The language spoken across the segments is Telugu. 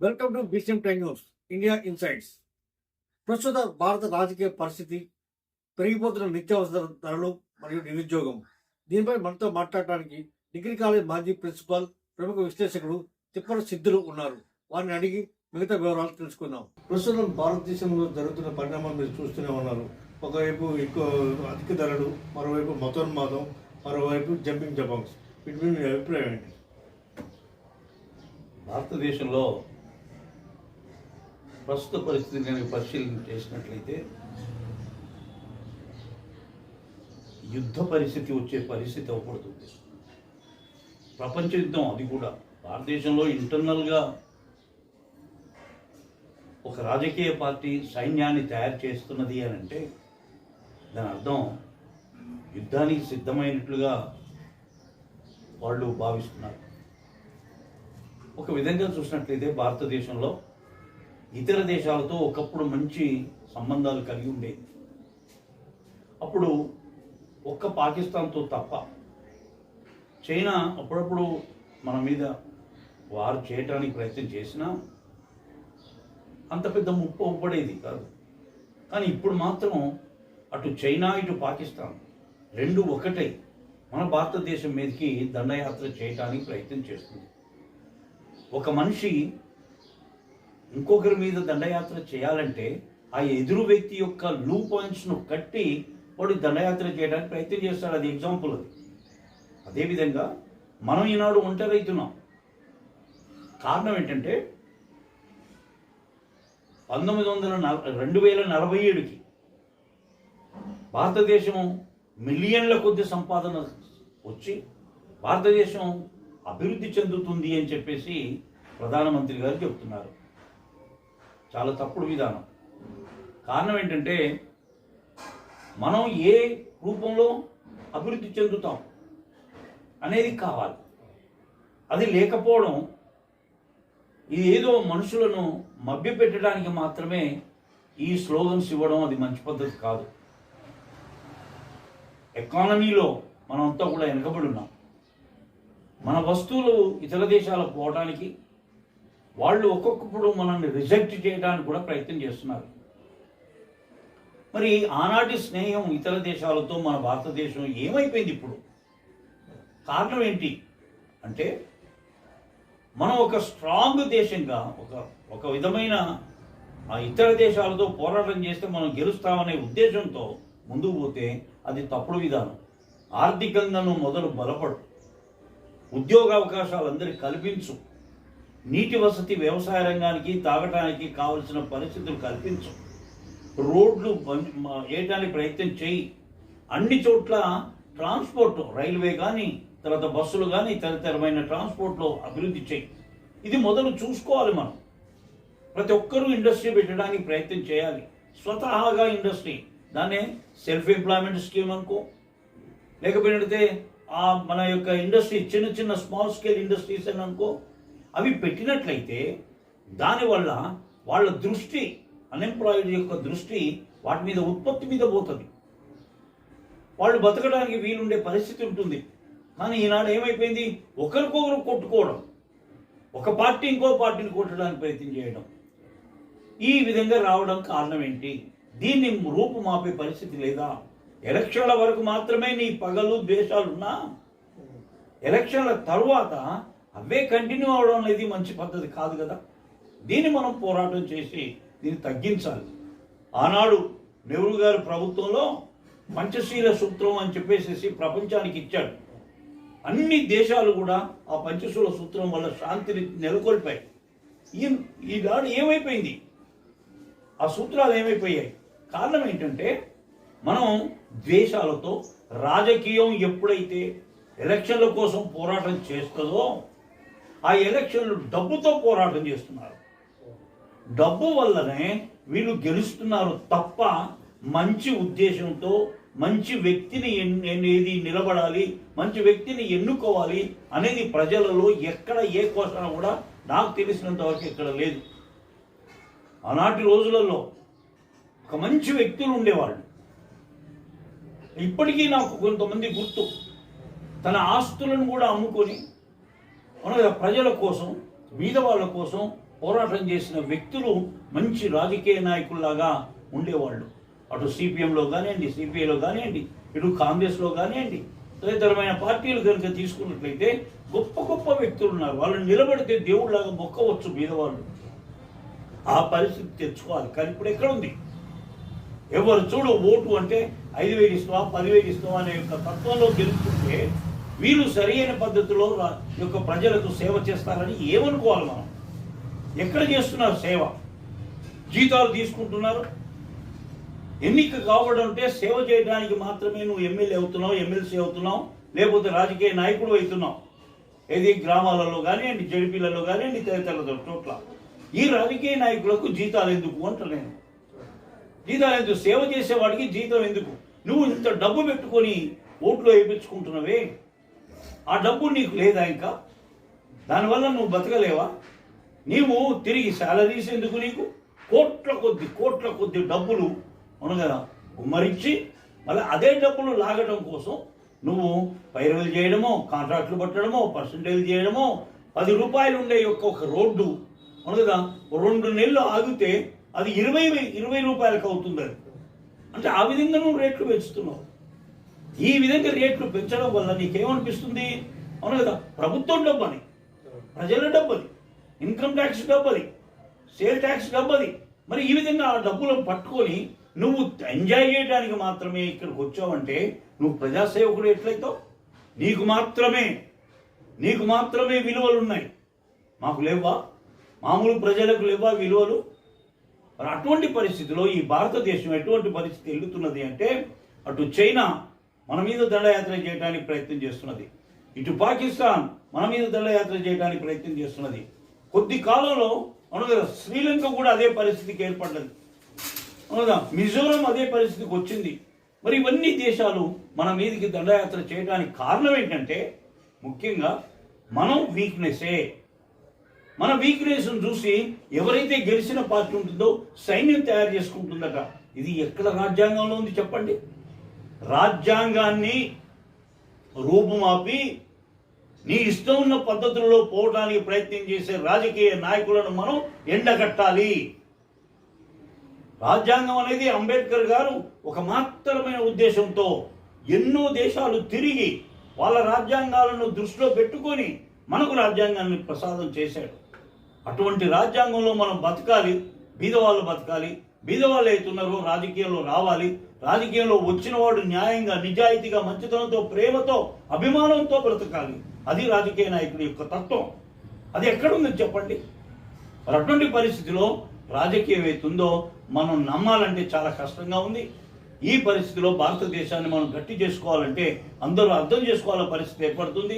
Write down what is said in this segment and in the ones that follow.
Welcome to BCM time news India insights. ప్రస్తుత భారత రాజకీయ పరిస్థితి, పెరిగిపోతున్న నిత్యావసర ధరలు మరియు నిరుద్యోగం, దీనిపై మనతో మాట్లాడటానికి డిగ్రీ కాలేజ్ మాజీ ప్రిన్సిపాల్, ప్రముఖ విశ్లేషకుడు తిప్పల సిద్ధులు ఉన్నారు. వారిని అడిగి మిగతా వివరాలు తెలుసుకుందాం. ప్రస్తుతం భారతదేశంలో జరుగుతున్న పరిణామాలు మీరు చూస్తూనే ఉన్నారు. ఒకవైపు ఎక్కువ అధిక ధరలు, మరోవైపు మతోన్మాదం, మరోవైపు జంపింగ్ జబాంగ్స్. వీటి మీద మీ అభిప్రాయం ఏంటి? భారతదేశంలో ప్రస్తుత పరిస్థితిని నేను పరిశీలన చేసినట్లయితే యుద్ధ పరిస్థితి వచ్చే పరిస్థితి అవ్వబడుతుంది. ప్రపంచ యుద్ధం, అది కూడా భారతదేశంలో ఇంటర్నల్గా ఒక రాజకీయ పార్టీ సైన్యాన్ని తయారు చేస్తున్నది అని అంటే దాని అర్థం యుద్ధానికి సిద్ధమైనట్లుగా వాళ్ళు భావిస్తున్నారు. ఒక విధంగా చూసినట్లయితే భారతదేశంలో ఇతర దేశాలతో ఒకప్పుడు మంచి సంబంధాలు కలిగి ఉండేది. అప్పుడు ఒక్క పాకిస్తాన్తో తప్ప చైనా అప్పుడప్పుడు మన మీద వారు చేయటానికి ప్రయత్నం చేసినా అంత పెద్ద ముప్పు అవ్వబడేది కాదు. కానీ ఇప్పుడు మాత్రం అటు చైనా ఇటు పాకిస్తాన్ రెండు ఒకటై మన భారతదేశం మీదకి దండయాత్ర చేయటానికి ప్రయత్నం చేస్తుంది. ఒక మనిషి ఇంకొకరి మీద దండయాత్ర చేయాలంటే ఆ ఎదురు వ్యక్తి యొక్క లూ పాయింట్స్ను కట్టి వాడు దండయాత్ర చేయడానికి ప్రయత్నం చేస్తాడు. అది ఎగ్జాంపుల్. అది అదేవిధంగా మనం ఈనాడు ఒంటరైతున్నాం. కారణం ఏంటంటే 2047కి భారతదేశం మిలియన్ల కొద్ది సంపాదన వచ్చి భారతదేశం అభివృద్ధి చెందుతుంది అని చెప్పేసి ప్రధానమంత్రి గారు చెప్తున్నారు. చాలా తప్పుడు విధానం. కారణం ఏంటంటే మనం ఏ రూపంలో అభివృద్ధి చెందుతాం అనేది కావాలి. అది లేకపోవడం, ఇది ఏదో మనుషులను మభ్యపెట్టడానికి మాత్రమే ఈ స్లోగన్స్ ఇవ్వడం, అది మంచి పద్ధతి కాదు. ఎకానమీలో మనమంతా కూడా వెనకబడి ఉన్నాం. మన వస్తువులు ఇతర దేశాలకు పోవడానికి, వాళ్ళు ఒక్కొక్కప్పుడు మనల్ని రిజెక్ట్ చేయడానికి కూడా ప్రయత్నం చేస్తున్నారు. మరి ఆనాటి స్నేహం ఇతర దేశాలతో మన భారతదేశం ఏమైపోయింది ఇప్పుడు? కారణం ఏంటి అంటే మనం ఒక స్ట్రాంగ్ దేశంగా ఒక విధమైన ఇతర దేశాలతో పోరాటం చేస్తే మనం గెలుస్తామనే ఉద్దేశంతో ముందుకు పోతే అది తప్పుడు విధానం. ఆర్థికంగాను మొదలు బలపడు, ఉద్యోగ అవకాశాలు అందరికీ కల్పించు, నీటి వసతి వ్యవసాయ రంగానికి తాగటానికి కావలసిన పరిస్థితులు కల్పించు, రోడ్లు వేయటానికి ప్రయత్నం చేయి, అన్ని చోట్ల ట్రాన్స్పోర్ట్, రైల్వే కానీ తర్వాత బస్సులు కానీ తదితరమైన ట్రాన్స్పోర్ట్లో అభివృద్ధి చేయి. ఇది మొదలు చూసుకోవాలి. మనం ప్రతి ఒక్కరూ ఇండస్ట్రీ పెట్టడానికి ప్రయత్నం చేయాలి. స్వతహాగా ఇండస్ట్రీ, దాన్నే సెల్ఫ్ ఎంప్లాయ్మెంట్ స్కీమ్ అనుకో, లేకపోతే మన యొక్క ఇండస్ట్రీ చిన్న చిన్న స్మాల్ స్కేల్ ఇండస్ట్రీస్ అని అనుకో, అవి పెట్టినట్లయితే దానివల్ల వాళ్ళ దృష్టి, అన్ఎంప్లాయిడ్ యొక్క దృష్టి వాటి మీద, ఉత్పత్తి మీద పోతుంది. వాళ్ళు బతకడానికి వీలుండే పరిస్థితి ఉంటుంది. కానీ ఈనాడు ఏమైపోయింది? ఒకరికొకరు కొట్టుకోవడం, ఒక పార్టీ ఇంకో పార్టీని కొట్టడానికి ప్రయత్నం చేయడం, ఈ విధంగా రావడం కారణం ఏంటి? దీన్ని రూపుమాపే పరిస్థితి లేదా? ఎలక్షన్ల వరకు మాత్రమే నీ పగలు ద్వేషాలున్నా ఎలక్షన్ల తరువాత అవే కంటిన్యూ అవడం అనేది మంచి పద్ధతి కాదు కదా. దీన్ని మనం పోరాటం చేసి దీన్ని తగ్గించాలి. ఆనాడు నెహ్రూ గారి ప్రభుత్వంలో పంచశీల సూత్రం అని చెప్పేసి ప్రపంచానికి ఇచ్చాడు. అన్ని దేశాలు కూడా ఆ పంచశీల సూత్రం వల్ల శాంతిని నెలకొల్పాయి. ఈనాడు ఏమైపోయింది? ఆ సూత్రాలు ఏమైపోయాయి? కారణం ఏంటంటే మనం ద్వేషాలతో, రాజకీయం ఎప్పుడైతే ఎలక్షన్ల కోసం పోరాటం చేస్తుందో ఆ ఎలక్షన్లు డబ్బుతో పోరాటం చేస్తున్నారు. డబ్బు వల్లనే వీళ్ళు గెలుస్తున్నారు తప్ప మంచి ఉద్దేశంతో మంచి వ్యక్తిని ఏది నిలబడాలి, మంచి వ్యక్తిని ఎన్నుకోవాలి అనేది ప్రజలలో ఎక్కడ ఏ కోసన కూడా నాకు తెలిసినంత వరకు ఎక్కడ లేదు. ఆనాటి రోజులలో ఒక మంచి వ్యక్తులు ఉండేవాళ్ళు. ఇప్పటికీ నాకు కొంతమంది గుర్తు, తన ఆస్తులను కూడా అమ్ముకొని ప్రజల కోసం, బీద వాళ్ళ కోసం పోరాటం చేసిన వ్యక్తులు మంచి రాజకీయ నాయకుల్లాగా ఉండేవాళ్ళు. అటు సిపిఎంలో కానివ్వండి, సిపిఐలో కానివ్వండి, ఇటు కాంగ్రెస్లో కానివ్వండి, తదితరమైన పార్టీలు కనుక తీసుకున్నట్లయితే గొప్ప గొప్ప వ్యక్తులు ఉన్నారు. వాళ్ళని నిలబడితే దేవుళ్ళలాగా మొక్కవచ్చు బీదవాళ్ళు. ఆ పరిస్థితి తెచ్చుకోవాలి. కానీ ఇప్పుడు ఎక్కడుంది? ఎవరు చూడు ఓటు అంటే 5,000 ఇస్తావా 10,000 ఇస్తావా అనే యొక్క తత్వంలో గెలుస్తుంటే వీళ్ళు సరైన పద్ధతిలో యొక్క ప్రజలకు సేవ చేస్తారని ఏమనుకోవాలి మనం? ఎక్కడ చేస్తున్నారు సేవ? జీతాలు తీసుకుంటున్నారు. ఎన్నిక కావడం అంటే సేవ చేయడానికి మాత్రమే నువ్వు ఎమ్మెల్యే అవుతున్నావు, ఎమ్మెల్సీ అవుతున్నావు, లేకపోతే రాజకీయ నాయకుడు అవుతున్నావు. ఏది గ్రామాలలో కానివ్వండి, జడిపిలలో కానివ్వండి, తదితర చోట్ల. ఈ రాజకీయ నాయకులకు జీతాలు ఎందుకు అంట నేను. జీతాలు ఎందుకు? సేవ చేసేవాడికి జీతం ఎందుకు? నువ్వు ఇంత డబ్బు పెట్టుకొని ఓట్లు వేయించుకుంటున్నావే, ఆ డబ్బు నీకు లేదా? ఇంకా దానివల్ల నువ్వు బతకలేవా? నీవు తిరిగి శాలరీస్ ఎందుకు? నీకు కోట్ల కొద్ది డబ్బులు అవును కదా గుమ్మరించి మళ్ళీ అదే డబ్బులు లాగడం కోసం నువ్వు పైరవీలు చేయడమో, కాంట్రాక్టులు పట్టడమో, పర్సంటేజ్ చేయడమో, 10 రూపాయలు ఉండే ఒక రోడ్డు అవును కదా 2 నెలలు ఆగితే అది 20 రూపాయలకు అవుతుంది. అది అంటే ఆ విధంగా నువ్వు రేట్లు పెంచుతున్నావు. ఈ విధంగా రేట్లు పెంచడం వల్ల నీకేమనిపిస్తుంది? అవును కదా ప్రభుత్వం డబ్బు అని, ప్రజల డబ్బు అది, ఇన్కమ్ ట్యాక్స్ డబ్బు అది, సేల్ ట్యాక్స్ డబ్బు అది. మరి ఈ విధంగా ఆ డబ్బులను పట్టుకొని నువ్వు ఎంజాయ్ చేయడానికి మాత్రమే ఇక్కడికి వచ్చావంటే నువ్వు ప్రజాసేవకుడు ఎట్లయితావు? నీకు మాత్రమే విలువలు ఉన్నాయి, మాకు లేవా? మామూలు ప్రజలకు లేవా విలువలు? మరి అటువంటి పరిస్థితిలో ఈ భారతదేశం ఎటువంటి పరిస్థితి ఎదుగుతున్నది అంటే, అటు చైనా మన మీద దండయాత్ర చేయడానికి ప్రయత్నం చేస్తున్నది, ఇటు పాకిస్తాన్ మన మీద దండయాత్ర చేయడానికి ప్రయత్నం చేస్తున్నది. కొద్ది కాలంలో అవును శ్రీలంక కూడా అదే పరిస్థితికి ఏర్పడ్డది. అవునా మిజోరం అదే పరిస్థితికి వచ్చింది. మరి ఇవన్నీ దేశాలు మన మీదకి దండయాత్ర చేయడానికి కారణం ఏంటంటే ముఖ్యంగా మనం మన వీక్నెస్ను చూసి ఎవరైతే గెలిచిన పార్టీ ఉంటుందో సైన్యం తయారు చేసుకుంటుందట. ఇది ఎక్కడ రాజ్యాంగంలో ఉంది చెప్పండి? రాజ్యాంగాన్ని రూపుమాపి నీ ఇష్టం ఉన్న పద్ధతుల్లో పోవడానికి ప్రయత్నం చేసే రాజకీయ నాయకులను మనం ఎండగట్టాలి. రాజ్యాంగం అనేది అంబేద్కర్ గారు ఒక మాత్రమైన ఉద్దేశంతో ఎన్నో దేశాలు తిరిగి వాళ్ళ రాజ్యాంగాలను దృష్టిలో పెట్టుకొని మనకు రాజ్యాంగాన్ని ప్రసాదం చేశాడు. అటువంటి రాజ్యాంగంలో మనం బతకాలి, బీదవాళ్ళు బతకాలి. బీదవాళ్ళు అవుతున్నారో రాజకీయంలో రావాలి. రాజకీయంలో వచ్చిన వాడు న్యాయంగా, నిజాయితీగా, మంచితనంతో, ప్రేమతో, అభిమానంతో బ్రతకాలి. అది రాజకీయ నాయకుడి యొక్క తత్వం. అది ఎక్కడుందని చెప్పండి? మరి అటువంటి పరిస్థితిలో రాజకీయం అవుతుందో మనం నమ్మాలంటే చాలా కష్టంగా ఉంది. ఈ పరిస్థితిలో భారతదేశాన్ని మనం గట్టి చేసుకోవాలంటే అందరూ అర్థం చేసుకోవాల పరిస్థితి ఏర్పడుతుంది.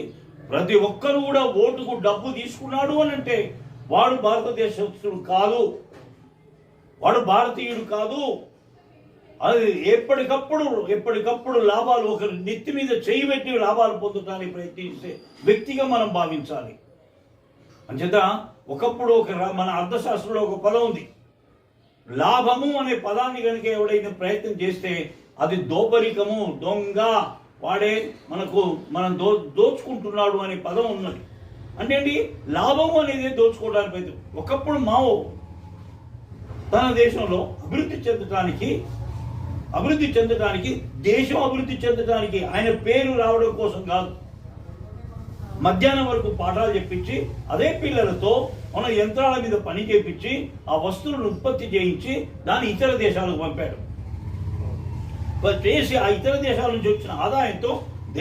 ప్రతి ఒక్కరు కూడా ఓటుకు డబ్బు తీసుకున్నాడు అని అంటే వాడు భారతదేశస్తుడు కాదు, వాడు భారతీయుడు కాదు. అది ఎప్పటికప్పుడు లాభాలు ఒకరి నెత్తి మీద చేయి పెట్టి లాభాలు పొందడానికి ప్రయత్నించే వ్యక్తిగా మనం భావించాలి. అంచేత ఒకప్పుడు మన అర్థశాస్త్రంలో ఒక పదం ఉంది, లాభము అనే పదాన్ని కనుక ఎవడైనా ప్రయత్నం చేస్తే అది దోపరికము, దొంగ, వాడే మనం దోచుకుంటున్నాడు అనే పదం ఉన్నది. అంటే అండి లాభము అనేది దోచుకోవడానికి ప్రయత్నం. ఒకప్పుడు మావో తన దేశంలో అభివృద్ధి చెందడానికి దేశం అభివృద్ధి చెందడానికి ఆయన పేరు రావడం కోసం కాదు, మధ్యాహ్నం వరకు పాఠాలు చెప్పించి అదే పిల్లలతో మన యంత్రాల మీద పని చేపించి ఆ వస్తువులను ఉత్పత్తి చేయించి దాన్ని ఇతర దేశాలకు పంపాడు. చేసి ఆ ఇతర దేశాల నుంచి వచ్చిన ఆదాయంతో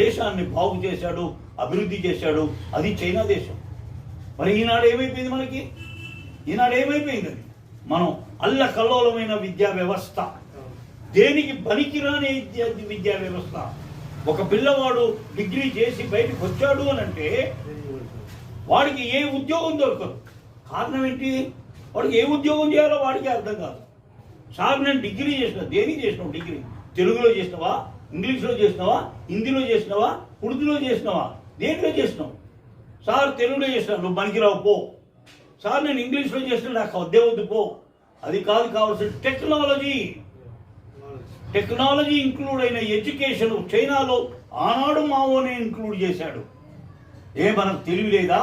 దేశాన్ని బాగు చేశాడు, అభివృద్ధి చేశాడు. అది చైనా దేశం. మరి ఈనాడు ఏమైపోయింది? అది మనం అల్లకల్లోలమైన విద్యా వ్యవస్థ, దేనికి పనికిరాని విద్యా వ్యవస్థ. ఒక పిల్లవాడు డిగ్రీ చేసి బయటకు వచ్చాడు అని అంటే వాడికి ఏ ఉద్యోగం దొరకదు. కారణం ఏంటి? వాడికి ఏ ఉద్యోగం చేయాలో వాడికి అర్థం కాదు. సార్ నేను డిగ్రీ చేసిన, దేనికి చేసినావు డిగ్రీ? తెలుగులో చేసినావా, ఇంగ్లీష్లో చేసినావా, హిందీలో చేసినావా, ఉర్దూలో చేసినావా, దేంట్లో చేసినావు? సార్ తెలుగులో చేసినా, నువ్వు పనికిరావు పో. సార్ నేను ఇంగ్లీష్లో చేసినా, నాకు వద్దే వద్దు పో. అది కాదు కావాల్సిన టెక్నాలజీ ఇంక్లూడ్ అయిన ఎడ్యుకేషన్ చైనాలో ఆనాడు మావోనే ఇంక్లూడ్ చేశాడు. మనకు తెలివి లేదా?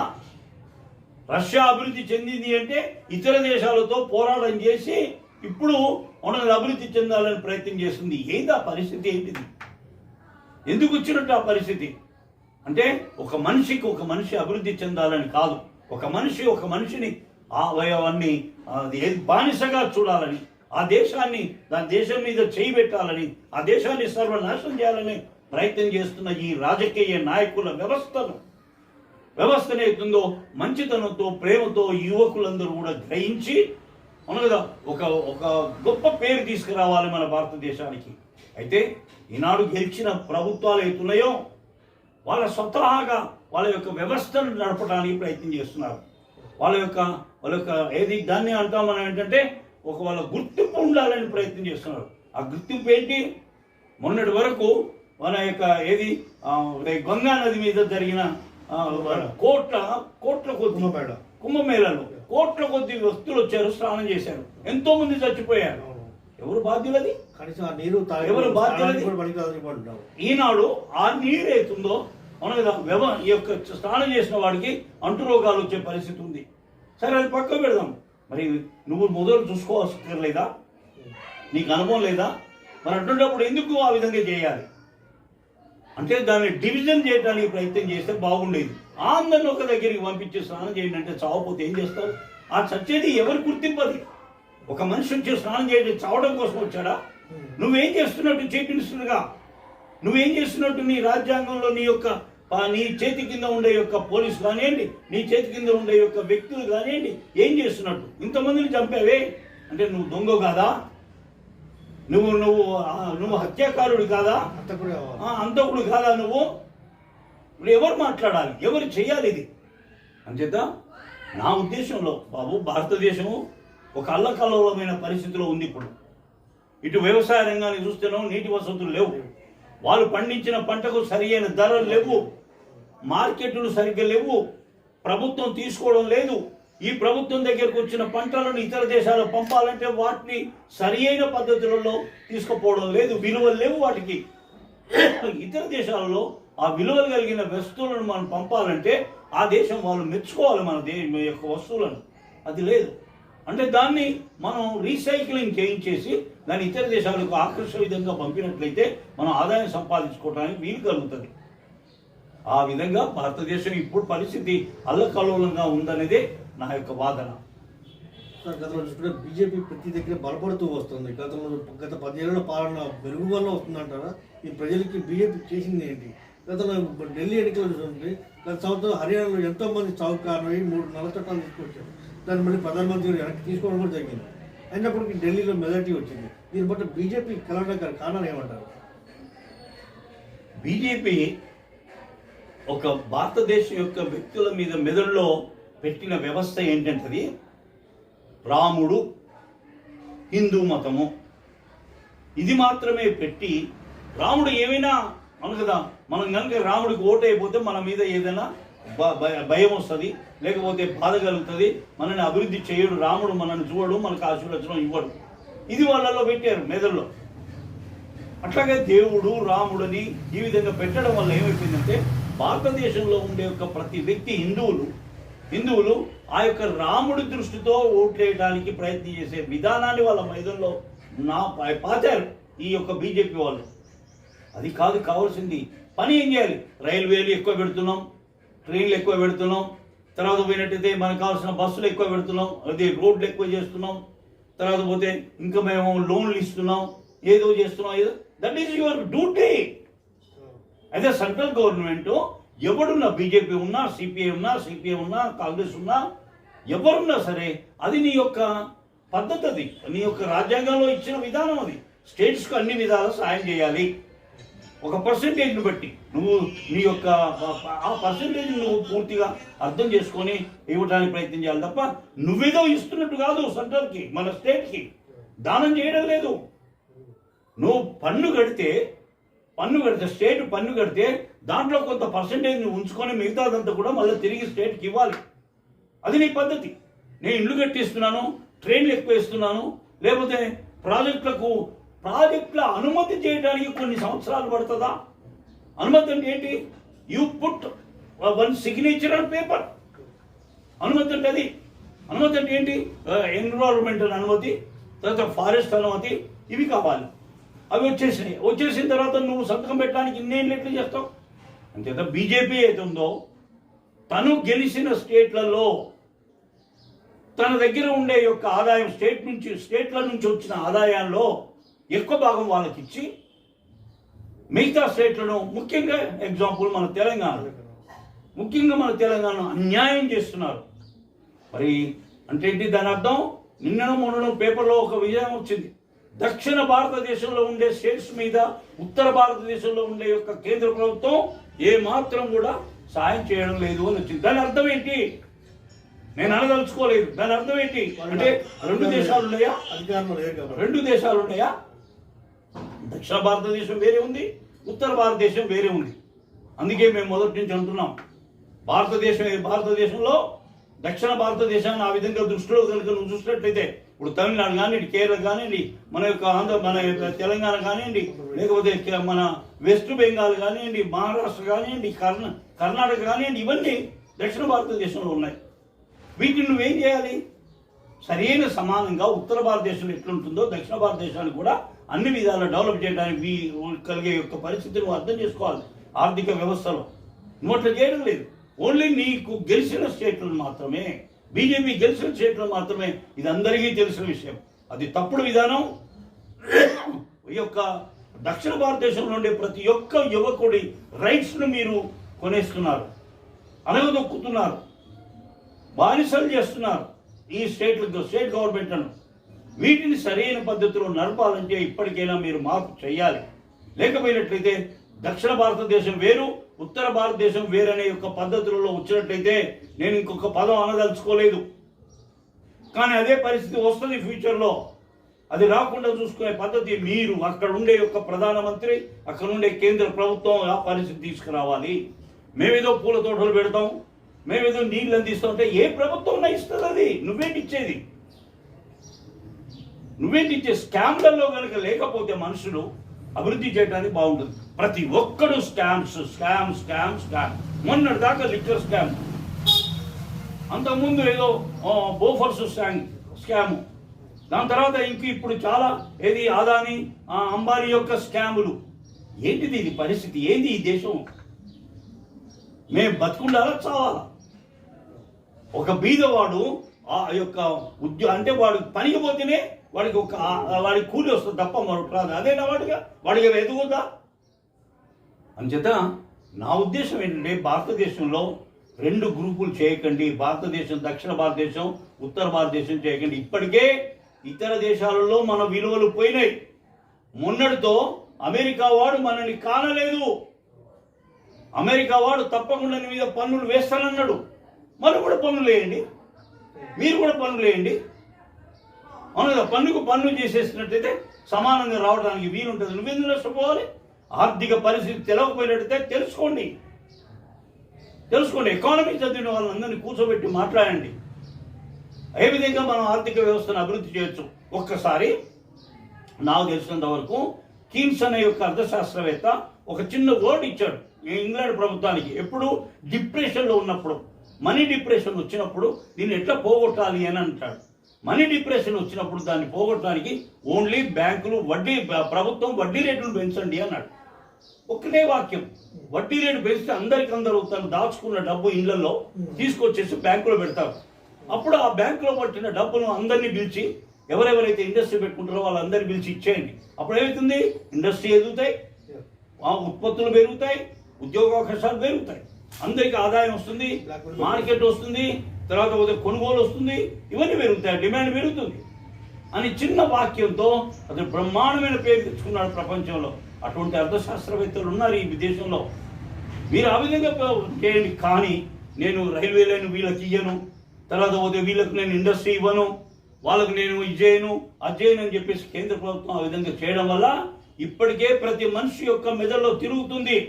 రష్యా అభివృద్ధి చెందింది అంటే ఇతర దేశాలతో పోరాటం చేసి ఇప్పుడు మనల్ని అభివృద్ధి చెందాలని ప్రయత్నం చేస్తుంది. ఏంది ఆ పరిస్థితి? ఏంటిది? ఎందుకు వచ్చినట్టు ఆ పరిస్థితి? అంటే ఒక మనిషి అభివృద్ధి చెందాలని కాదు, ఒక మనిషిని అవయవాన్ని బానిసగా చూడాలని, ఆ దేశాన్ని దాని దేశం మీద చేయి పెట్టాలని, ఆ దేశాన్ని సర్వనాశనం చేయాలని ప్రయత్నం చేస్తున్న ఈ రాజకీయ నాయకుల వ్యవస్థ ఏతుందో మంచితనంతో ప్రేమతో యువకులందరూ కూడా గ్రహించి కదా ఒక గొప్ప పేరు తీసుకురావాలి మన భారతదేశానికి. అయితే ఈనాడు గెలిచిన ప్రభుత్వాలు ఏతున్నాయో వాళ్ళ స్వతహాగా వాళ్ళ యొక్క వ్యవస్థను నడపడానికి ప్రయత్నం చేస్తున్నారు. వాళ్ళ యొక్క ఏది దాన్ని అంటాం మనం ఏంటంటే వాళ్ళ గుర్తింపు ఉండాలని ప్రయత్నం చేస్తున్నారు. ఆ గుర్తింపు ఏంటి? మొన్నటి వరకు మన యొక్క గంగా నది మీద జరిగిన కోట్ల కొద్ది కుంభమేళలో కోట్ల కొద్ది వ్యక్తులు వచ్చారు, స్నానం చేశారు, ఎంతో మంది చచ్చిపోయారు. ఎవరు బాధ్యులది? ఎవరు బాధ్యులది? ఈనాడు ఆ నీరు అవుతుందో ఈ యొక్క స్నానం చేసిన వాడికి అంటు రోగాలు వచ్చే పరిస్థితి ఉంది. సరే, అది పక్క పెడదాం. మరి నువ్వు మొదలు చూసుకోవక్కర్లేదా? నీకు అనుభవం లేదా? మరి అటువంటిప్పుడు ఎందుకు ఆ విధంగా చేయాలి? అంటే దాన్ని డివిజన్ చేయడానికి ప్రయత్నం చేస్తే బాగుండేది. అందరిని ఒక దగ్గరికి పంపించి స్నానం చేయండి అంటే చావపోతే ఏం చేస్తారు? ఆ చచ్చేది ఎవరు గుర్తింపది? ఒక మనిషి వచ్చి స్నానం చేయడం చావడం కోసం వచ్చాడా? నువ్వేం చేస్తున్నట్టు చీఫ్ మినిస్టర్గా? నువ్వేం చేస్తున్నట్టు నీ రాజ్యాంగంలో నీ చేతి కింద ఉండే యొక్క పోలీసు కానివ్వండి, నీ చేతి కింద ఉండే యొక్క వ్యక్తులు కానివ్వండి, ఏం చేస్తున్నట్టు? ఇంతమందిని చంపావే అంటే నువ్వు దొంగ కాదా? నువ్వు హత్యాకారుడు కాదా? అంతకుడు కాదా? నువ్వు ఇప్పుడు ఎవరు మాట్లాడాలి? ఎవరు చేయాలి ఇది? అంచేత నా ఉద్దేశంలో బాబు, భారతదేశము ఒక అల్లకల్లోలమైన పరిస్థితిలో ఉంది. ఇప్పుడు ఇటు వ్యవసాయ రంగాన్ని చూస్తేనో నీటి వసతులు లేవు, వాళ్ళు పండించిన పంటకు సరియైన ధరలు లేవు, మార్కెట్లు సరిగ్గా లేవు, ప్రభుత్వం తీసుకోవడం లేదు. ఈ ప్రభుత్వం దగ్గరకు వచ్చిన పంటలను ఇతర దేశాలకు పంపాలంటే వాటిని సరియైన పద్ధతులలో తీసుకుపోవడం లేదు, విలువలు లేవు వాటికి. ఇతర దేశాలలో ఆ విలువలు కలిగిన వస్తువులను మనం పంపాలంటే ఆ దేశం వాళ్ళు మెచ్చుకోవాలి మన యొక్క వస్తువులను. అది లేదు. అంటే దాన్ని మనం రీసైక్లింగ్ చేయించేసి దాన్ని ఇతర దేశాలకు ఆకర్షణ విధంగా పంపినట్లయితే మనం ఆదాయం సంపాదించుకోవడానికి వీలు కలుగుతుంది. ఆ విధంగా భారతదేశం ఇప్పుడు పరిస్థితి అల్లకల్లోలంగా ఉందనేదే నా యొక్క వాదన. గతంలో చూసుకుంటే బీజేపీ ప్రతి దగ్గర బలపడుతూ వస్తుంది. గత 10 ఏళ్ల పాలన మెరుగు వల్ల వస్తుందంటారా? ఈ ప్రజలకి బీజేపీ చేసింది ఏంటి? గతంలో ఢిల్లీ ఎన్నికలు చూడండి, గత సంవత్సరం హర్యానాలో ఎంతో మంది చావు కారణమై 3 నల్ల చట్టాలు తీసుకొచ్చారు. దాన్ని మళ్ళీ ప్రధానమంత్రి వెనక్కి తీసుకోవడం కూడా జరిగింది. అయినప్పటికీ ఢిల్లీలో మెజారిటీ వచ్చింది. దీన్ని బట్టి బీజేపీ కలవడానికి కారణాలు ఏమంటారు? బీజేపీ ఒక భారతదేశం యొక్క వ్యక్తుల మీద మెదడులో పెట్టిన వ్యవస్థ ఏంటంటది రాముడు, హిందూ మతము, ఇది మాత్రమే పెట్టి రాముడు ఏమైనా మన కదా, మనం కనుక రాముడికి ఓటు అయిపోతే మన మీద ఏదైనా భయం వస్తుంది, లేకపోతే బాధ కలుగుతుంది, మనల్ని అభివృద్ధి చేయడు, రాముడు మనల్ని చూడడు, మనకు ఆశీర్వచనం ఇవ్వడు. ఇది వాళ్ళలో పెట్టారు మెదడులో. అట్లాగే దేవుడు, రాముడని ఈ విధంగా పెట్టడం వల్ల ఏమైపోయిందంటే భారతదేశంలో ఉండే యొక్క ప్రతి వ్యక్తి హిందువులు ఆ యొక్క రాముడి దృష్టితో ఓట్లేయడానికి ప్రయత్నం చేసే విధానాన్ని వాళ్ళ మైదంలో పాచారు ఈ యొక్క బీజేపీ వాళ్ళు. అది కాదు కావాల్సింది. పని ఏం చేయాలి? రైల్వేలు ఎక్కువ పెడుతున్నాం, ట్రైన్లు ఎక్కువ పెడుతున్నాం, తర్వాత పోయినట్టయితే మనకు కావాల్సిన బస్సులు ఎక్కువ పెడుతున్నాం, అదే రోడ్లు ఎక్కువ చేస్తున్నాం, తర్వాత పోతే ఇంకా మేము లోన్లు ఇస్తున్నాం, ఏదో చేస్తున్నాం. ఏదో దట్ ఈస్ యువర్ డ్యూటీ. అయితే సెంట్రల్ గవర్నమెంట్ ఎవడున్నా, బీజేపీ ఉన్నా, సిపిఐ ఉన్నా, కాంగ్రెస్ ఉన్నా, ఎవరున్నా సరే అది నీ యొక్క పద్ధతి, అది నీ యొక్క రాజ్యాంగంలో ఇచ్చిన విధానం. అది స్టేట్స్కు అన్ని విధాలా సాయం చేయాలి. ఒక పర్సెంటేజ్ని బట్టి నువ్వు నీ యొక్క ఆ పర్సెంటేజ్ నువ్వు పూర్తిగా అర్థం చేసుకొని ఇవ్వడానికి ప్రయత్నం చేయాలి తప్ప నువ్వేదో ఇస్తున్నట్టు కాదు. సెంట్రల్కి, మన స్టేట్కి దానం చేయడం లేదు. నువ్వు పన్ను కడితే స్టేట్ పన్ను కడితే దాంట్లో కొంత పర్సెంటేజ్ ఉంచుకొని మిగతాదంతా కూడా మళ్ళీ తిరిగి స్టేట్కి ఇవ్వాలి. అది నీ పద్ధతి. నేను ఇల్లు కట్టిస్తున్నాను, ట్రైన్లు ఎక్కువ ఇస్తున్నాను, లేకపోతే ప్రాజెక్టుల అనుమతి చేయడానికి కొన్ని సంవత్సరాలు పడుతుందా? అనుమతి అంటే ఏంటి? You put 1 signature on paper. అనుమతి అంటే అది అనుమతి అంటే ఏంటి? ఎన్విరాన్మెంటల్ అనుమతి, తర్వాత ఫారెస్ట్ అనుమతి, ఇవి కావాలి. అవి వచ్చేసిన తర్వాత నువ్వు సంతకం పెట్టడానికి ఇన్నేళ్ళు ఎట్లా చేస్తావు? అంతేత బీజేపీ అయితే ఉందో తను గెలిచిన స్టేట్లలో తన దగ్గర ఉండే యొక్క ఆదాయం స్టేట్ల నుంచి వచ్చిన ఆదాయాల్లో ఎక్కువ భాగం వాళ్ళకి ఇచ్చి మిగతా స్టేట్లను ముఖ్యంగా ఎగ్జాంపుల్ మన తెలంగాణ అన్యాయం చేస్తున్నారు. మరి అంటే ఏంటి దాని అర్థం? నిన్నను మొన్న పేపర్లో ఒక విజయం వచ్చింది. దక్షిణ భారతదేశంలో ఉండే స్టేట్స్ మీద ఉత్తర భారతదేశంలో ఉండే యొక్క కేంద్ర ప్రభుత్వం ఏ మాత్రం కూడా సాయం చేయడం లేదు అని వచ్చింది. దాని అర్థం ఏంటి? నేను అనదలుచుకోలేదు. దాని అర్థం ఏంటి అంటే రెండు దేశాలు ఉన్నాయా? రెండు దేశాలు ఉన్నాయా? దక్షిణ భారతదేశం వేరే ఉంది, ఉత్తర భారతదేశం వేరే ఉంది. అందుకే మేము మొదటి నుంచి అంటున్నాం, భారతదేశంలో దక్షిణ భారతదేశాన్ని ఆ విధంగా దృష్టిలో కనుక నువ్వు చూసినట్లయితే ఇప్పుడు తమిళనాడు కానివ్వండి, కేరళ కానివ్వండి, మన యొక్క తెలంగాణ కానివ్వండి, లేకపోతే మన వెస్ట్ బెంగాల్ కానివ్వండి, మహారాష్ట్ర కానివ్వండి, కర్ణాటక కానివ్వండి, ఇవన్నీ దక్షిణ భారతదేశంలో ఉన్నాయి. వీటిని నువ్వేం చేయాలి? సరైన సమానంగా ఉత్తర భారతదేశంలో ఎట్లుంటుందో దక్షిణ భారతదేశాన్ని కూడా అన్ని విధాలా డెవలప్ చేయడానికి కలిగే యొక్క పరిస్థితిని నువ్వు అర్థం చేసుకోవాలి. ఆర్థిక వ్యవస్థలో నువ్వు అట్లా చేయడం లేదు. ఓన్లీ నీకు గెలిచిన స్టేట్లను మాత్రమే, బీజేపీ గెలిచిన స్టేట్లు మాత్రమే. ఇది అందరికీ తెలిసిన విషయం. అది తప్పుడు విధానం. ఈ యొక్క దక్షిణ భారతదేశంలో ఉండే ప్రతి ఒక్క యువకుడి రైట్స్ను మీరు కొనేస్తున్నారు, అనగదొక్కుతున్నారు, బానిసలు చేస్తున్నారు ఈ స్టేట్ గవర్నమెంట్లను. వీటిని సరైన పద్ధతిలో నడపాలంటే ఇప్పటికైనా మీరు మార్పు చేయాలి. లేకపోయినట్లయితే దక్షిణ భారతదేశం వేరు, ఉత్తర భారతదేశం వేరనే యొక్క పద్ధతులలో వచ్చినట్లయితే నేను ఇంకొక పదం అనదలుచుకోలేదు, కానీ అదే పరిస్థితి వస్తుంది ఫ్యూచర్లో. అది రాకుండా చూసుకునే పద్ధతి మీరు అక్కడ ఉండే యొక్క ప్రధానమంత్రి, అక్కడ ఉండే కేంద్ర ప్రభుత్వం ఆ పరిస్థితి తీసుకురావాలి. మేమేదో పూల తోటలు పెడతాం, మేమేదో నీళ్ళు అందిస్తాం అంటే ఏ ప్రభుత్వం ఇస్తుంది? అది నువ్వేంటి ఇచ్చేది? స్కామ్లలో కనుక లేకపోతే మనుషులు అభివృద్ధి చేయడానికి బాగుంటుంది. ప్రతి ఒక్కడు స్కామ్. మొన్నటి దాకా లిక్కర్ స్కామ్, అంతకుముందు ఏదో బోఫర్స్ స్కాము, దాని తర్వాత ఇప్పుడు చాలా ఏది అదాని అంబానీ యొక్క స్కాములు. ఏంటిది ఇది పరిస్థితి? ఏంది ఈ దేశం? మేము బతుకుండాలా చావాలా? ఒక బీదవాడు ఆ యొక్క అంటే వాడు పనికి పోతేనే వాడికి కూలి వస్తుంది తప్ప మరొకటి రాదు. అదేనా వాడికి ఎదుగుద్దా? అంచేత నా ఉద్దేశం ఏంటంటే భారతదేశంలో రెండు గ్రూపులు చేయకండి. భారతదేశం, దక్షిణ భారతదేశం, ఉత్తర భారతదేశం చేయకండి. ఇప్పటికే ఇతర దేశాలలో మన విలువలు పోయినాయి. మొన్నటితో అమెరికా వాడు మనల్ని కానలేదు. అమెరికా వాడు తప్పకుండా నీ మీద పన్నులు వేస్తానన్నాడు. మనం కూడా పన్నులు వేయండి, మీరు కూడా పన్నులు వేయండి. అవును, పన్ను చేసేసినట్టయితే సమానంగా రావడానికి వీలుంటుంది. నువ్వెందుకు నష్టపోవాలి? ఆర్థిక పరిస్థితి తెలవకపోయినట్టయితే తెలుసుకోండి. ఎకానమీ చదివిన వాళ్ళందరినీ కూర్చోబెట్టి మాట్లాడండి. ఏ విధంగా మనం ఆర్థిక వ్యవస్థను అభివృద్ధి చేయొచ్చు. ఒక్కసారి నాకు తెలిసినంత వరకు కీన్స్ అనే యొక్క అర్థశాస్త్రవేత్త ఒక చిన్న వర్డ్ ఇచ్చాడు ఇంగ్లాండ్ ప్రభుత్వానికి. ఎప్పుడు డిప్రెషన్లో ఉన్నప్పుడు, మనీ డిప్రెషన్ వచ్చినప్పుడు దీన్ని ఎట్లా పోగొట్టాలి అని అంటాడు. మనీ డిప్రెషన్ వచ్చినప్పుడు దాన్ని పోగొట్టడానికి ఓన్లీ బ్యాంకులు ప్రభుత్వం వడ్డీ రేటును పెంచండి అన్నాడు. ఒక్కటే వాక్యం. వడ్డీ రేటు పెంచితే అందరూ తను దాచుకున్న డబ్బు ఇళ్లలో తీసుకొచ్చేసి బ్యాంకులో పెడతారు. అప్పుడు ఆ బ్యాంకులో పట్టిన డబ్బును అందరినీ పిలిచి, ఎవరెవరైతే ఇండస్ట్రీ పెట్టుకుంటారో వాళ్ళందరినీ పిలిచి ఇచ్చేయండి. అప్పుడు ఏమవుతుంది? ఇండస్ట్రీ ఎదుగుతాయి, ఉత్పత్తులు పెరుగుతాయి, ఉద్యోగావకాశాలు పెరుగుతాయి, అందరికి ఆదాయం వస్తుంది, మార్కెట్ వస్తుంది, తర్వాత కొనుగోలు వస్తుంది, ఇవన్నీ పెరుగుతాయి, డిమాండ్ పెరుగుతుంది అని చిన్న వాక్యంతో అతను బ్రహ్మాండమైన పేరు తెచ్చుకున్నాడు ప్రపంచంలో. అటువంటి అర్థశాస్త్రవేత్తలు ఉన్నారు ఈ దేశంలో. మీరు ఆ విధంగా చేయండి. కానీ నేను రైల్వే లైన్ వీళ్ళకి ఇయ్యను, తర్వాత వీళ్ళకి నేను ఇండస్ట్రీ ఇవ్వను, వాళ్ళకు నేను ఇది చేయను, అది చేయను అని చెప్పేసి కేంద్ర ప్రభుత్వం ఆ విధంగా చేయడం వల్ల ఇప్పటికే ప్రతి మనిషి యొక్క మెదడులో తిరుగుతుంది.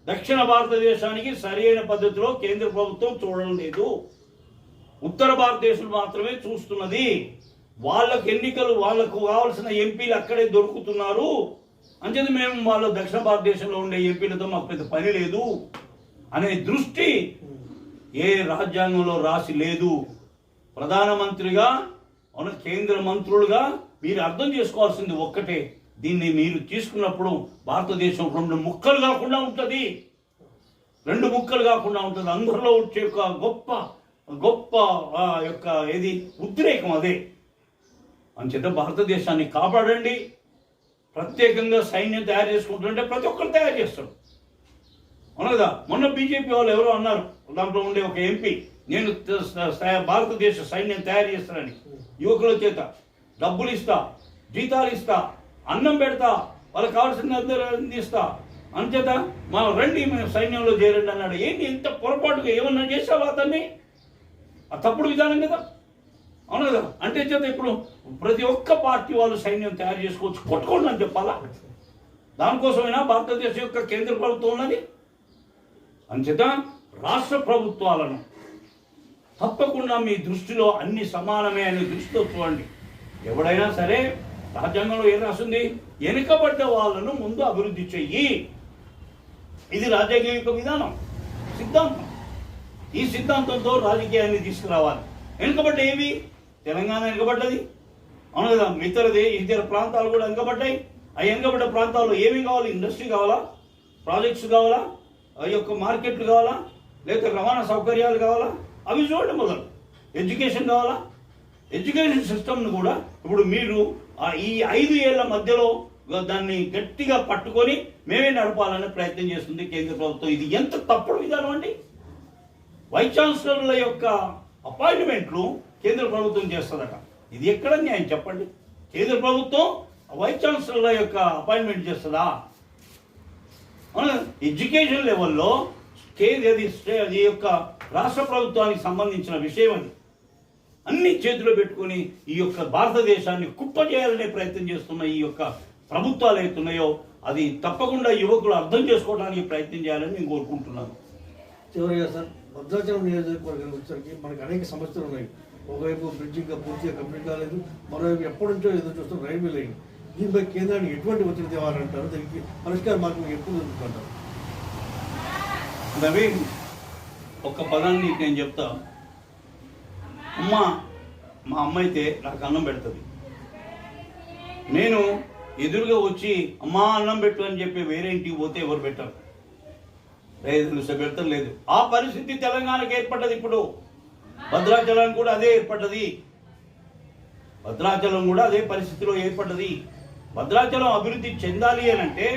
దక్షిణ భారతదేశానికి సరైన పద్ధతిలో కేంద్ర ప్రభుత్వం చూడడం లేదు. ఉత్తర భారతదేశం మాత్రమే చూస్తున్నది. వాళ్ళకు ఎన్నికలు, వాళ్ళకు కావాల్సిన ఎంపీలు అక్కడే దొరుకుతున్నారు. అంచేది మేము వాళ్ళ దక్షిణ భారతదేశంలో ఉండే ఎంపీలతో మాకు పెద్ద పని లేదు అనే దృష్టి ఏ రాజ్యాంగంలో రాసి లేదు. ప్రధానమంత్రిగా కేంద్ర మంత్రులుగా మీరు అర్థం చేసుకోవాల్సింది ఒక్కటే, దీన్ని మీరు తీసుకున్నప్పుడు భారతదేశం రెండు ముక్కలు కాకుండా ఉంటుంది. అందరిలో వచ్చే ఒక గొప్ప యొక్క ఏది ఉద్రేకం అదే. అంచేత భారతదేశాన్ని కాపాడండి. ప్రత్యేకంగా సైన్యం తయారు చేసుకుంటుంటే ప్రతి ఒక్కరు తయారు చేస్తారు, అవును కదా. మొన్న బీజేపీ వాళ్ళు ఎవరో అన్నారు, దాంట్లో ఉండే ఒక ఎంపీ, నేను భారతదేశ సైన్యం తయారు చేస్తానని. యువకుల చేత డబ్బులు ఇస్తా, జీతాలు ఇస్తా, అన్నం పెడతా, వాళ్ళకి కావాల్సిన ఇస్తా, అంచేత మా రండి మేము సైన్యంలో చేరండి అన్నాడు. ఏంటి ఇంత పొరపాటుగా ఏమన్నా చేసావా అతన్ని? ఆ తప్పుడు విధానం కదా, అవును కదా. అంటే చేత ఇప్పుడు ప్రతి ఒక్క పార్టీ వాళ్ళు సైన్యం తయారు చేసుకోవచ్చు, కొట్టుకోండి అని చెప్పాలా? దానికోసమైనా భారతదేశం యొక్క కేంద్ర ప్రభుత్వం ఉన్నది. అంచేత రాష్ట్ర ప్రభుత్వాలను తప్పకుండా మీ దృష్టిలో అన్ని సమానమే అనే దృష్టితో చూడండి. ఎవడైనా సరే రాజ్యాంగంలో ఏం రాస్తుంది? వెనుకబడ్డ వాళ్ళను ముందు అభివృద్ధి చెయ్యి. ఇది రాజ్యాంగం యొక్క విధానం, సిద్ధాంతం. ఈ సిద్ధాంతంతో రాజకీయాన్ని తీసుకురావాలి. వెనుకబడ్డ ఏవి? తెలంగాణ వెనుకబడ్డది, అవును కదా. ఇతర ప్రాంతాలు కూడా వెనుకబడ్డాయి. ఆ వెనుకబడ్డ ప్రాంతాల్లో ఏమి కావాలి? ఇండస్ట్రీ కావాలా? ప్రాజెక్ట్స్ కావాలా? ఆ యొక్క మార్కెట్లు కావాలా? లేకపోతే రవాణా సౌకర్యాలు కావాలా? అవి చూడండి. మొదలు ఎడ్యుకేషన్ కావాలా? ఎడ్యుకేషన్ సిస్టమ్ను కూడా ఇప్పుడు మీరు ఈ 5 ఏళ్ల మధ్యలో దాన్ని గట్టిగా పట్టుకొని మేమే నడపాలనే ప్రయత్నం చేస్తుంది కేంద్ర ప్రభుత్వం. ఇది ఎంత తప్పుడు విధానం అండి. వైస్ ఛాన్సలర్ల యొక్క అపాయింట్మెంట్లు కేంద్ర ప్రభుత్వం చేస్తుందట. ఇది ఎక్కడ న్యాయం చెప్పండి? కేంద్ర ప్రభుత్వం వైస్ ఛాన్సలర్ల యొక్క అపాయింట్మెంట్ చేస్తుందా? ఎడ్యుకేషన్ లెవెల్లో ఈ యొక్క రాష్ట్ర ప్రభుత్వానికి సంబంధించిన విషయం అది. అన్ని చేతిలో పెట్టుకొని ఈ యొక్క భారతదేశాన్ని కుప్ప చేయాలనే ప్రయత్నం చేస్తున్న ఈ యొక్క ప్రభుత్వాలు అవుతున్నాయో అది తప్పకుండా యువకులు అర్థం చేసుకోవడానికి ప్రయత్నం చేయాలని నేను కోరుకుంటున్నాను. చివరిగా సార్, భద్రాచలం నియోజకవర్గానికి వచ్చేసరికి మనకి అనేక సమస్యలు ఉన్నాయి. ఒకవైపు బ్రిడ్జ్ ఇంకా పూర్తిగా కంప్లీట్ కాలేదు, మరోవైపు ఎప్పటి నుంచో ఎదురు చూస్తున్న రైల్వే లైన్. దీనిపై కేంద్రానికి ఎటువంటి ఒత్తిడి తేవాలంటారు? దీనికి పరిష్కార మార్గం ఎప్పుడు దొరుకుతుంటారు? నవీన్, ఒక పదాన్ని నేను చెప్తా. మా అమ్మ అయితే నాకు అన్నం పెడుతుంది. నేను ఎదురుగా వచ్చి అమ్మా అన్నం పెట్టు అని చెప్పి వేరే ఇంటికి పోతే ఎవరు పెట్టారు? పెడతారు లేదు. ఆ పరిస్థితి తెలంగాణకి ఏర్పడ్డది. ఇప్పుడు భద్రాచలం కూడా అదే ఏర్పడ్డది. భద్రాచలం కూడా అదే పరిస్థితిలో ఏర్పడ్డది. భద్రాచలం అభివృద్ధి చెందాలి అని అంటే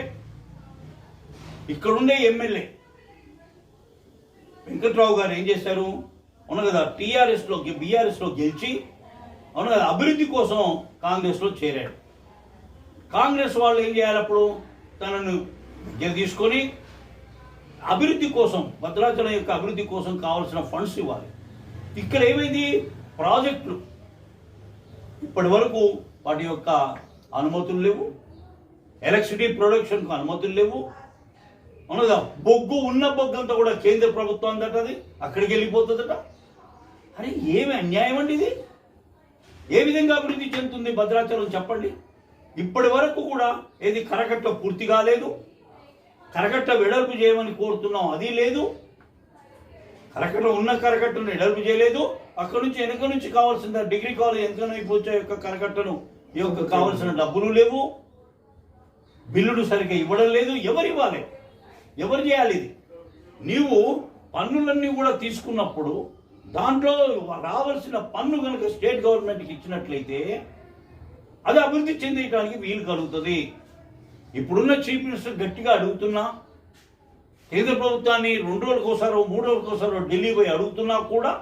ఇక్కడుండే ఎమ్మెల్యే వెంకట్రావు గారు ఏం చేశారు? అవును కదా, బీఆర్ఎస్లో గెలిచి అవును కదా అభివృద్ధి కోసం కాంగ్రెస్లో చేరాడు. కాంగ్రెస్ వాళ్ళు ఏం చేయాలి? అప్పుడు తనను దగ్గర తీసుకొని అభివృద్ధి కోసం, భద్రాచలం యొక్క అభివృద్ధి కోసం కావాల్సిన ఫండ్స్ ఇవ్వాలి. ఇక్కడ ఏమైంది? ప్రాజెక్టులు ఇప్పటి వరకు వాటి యొక్క అనుమతులు లేవు, ఎలక్ట్రిసిటీ ప్రొడక్షన్కు అనుమతులు లేవు. అవునదా, బొగ్గు ఉన్న బొగ్గు అంతా కూడా కేంద్ర ప్రభుత్వం అందట, అది అక్కడికి వెళ్ళిపోతుందట. అరే ఏమి అన్యాయం అండి ఇది! ఏ విధంగా అభివృద్ధి చెందుతుంది భద్రాచలం చెప్పండి? ఇప్పటి వరకు కూడా ఏది కరకట్ట పూర్తి కాలేదు. కరకట్ట వెడల్పు చేయమని కోరుతున్నాం, అది లేదు. కరకట్టను వెడల్పు చేయలేదు. అక్కడి నుంచి వెనక నుంచి కావాల్సిన డిగ్రీ కాలేజ్ వెనక యొక్క కరకట్టను ఈ యొక్క కావాల్సిన డబ్బులు లేవు. బిల్లులు సరిగ్గా ఇవ్వడం లేదు. ఎవరు ఇవ్వాలి? ఎవరు చేయాలి ఇది? నీవు పన్నులన్నీ కూడా తీసుకున్నప్పుడు దాంట్లో రావాల్సిన పన్ను కనుక స్టేట్ గవర్నమెంట్కి ఇచ్చినట్లయితే అది అభివృద్ధి చెందడానికి వీలు కలుగుతుంది. ఇప్పుడున్న చీఫ్ మినిస్టర్ గట్టిగా అడుగుతున్నా, కేంద్ర ప్రభుత్వాన్ని 2 రోజులకోసారో 3 రోజులకోసారో ఢిల్లీ పోయి అడుగుతున్నా కూడా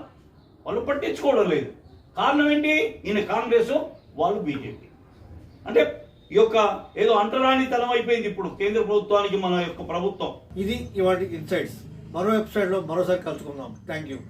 వాళ్ళు పట్టించుకోవడం లేదు. కారణం ఏంటి? ఈయన కాంగ్రెస్, వాళ్ళు బీజేపీ. అంటే ఈ యొక్క ఏదో అంటరానితనం అయిపోయింది ఇప్పుడు కేంద్ర ప్రభుత్వానికి మన యొక్క ప్రభుత్వం. ఇది ఇవాటి ఇన్సైట్స్. మరో వెబ్సైట్లో మరోసారి కలుసుకుందాం. Thank you.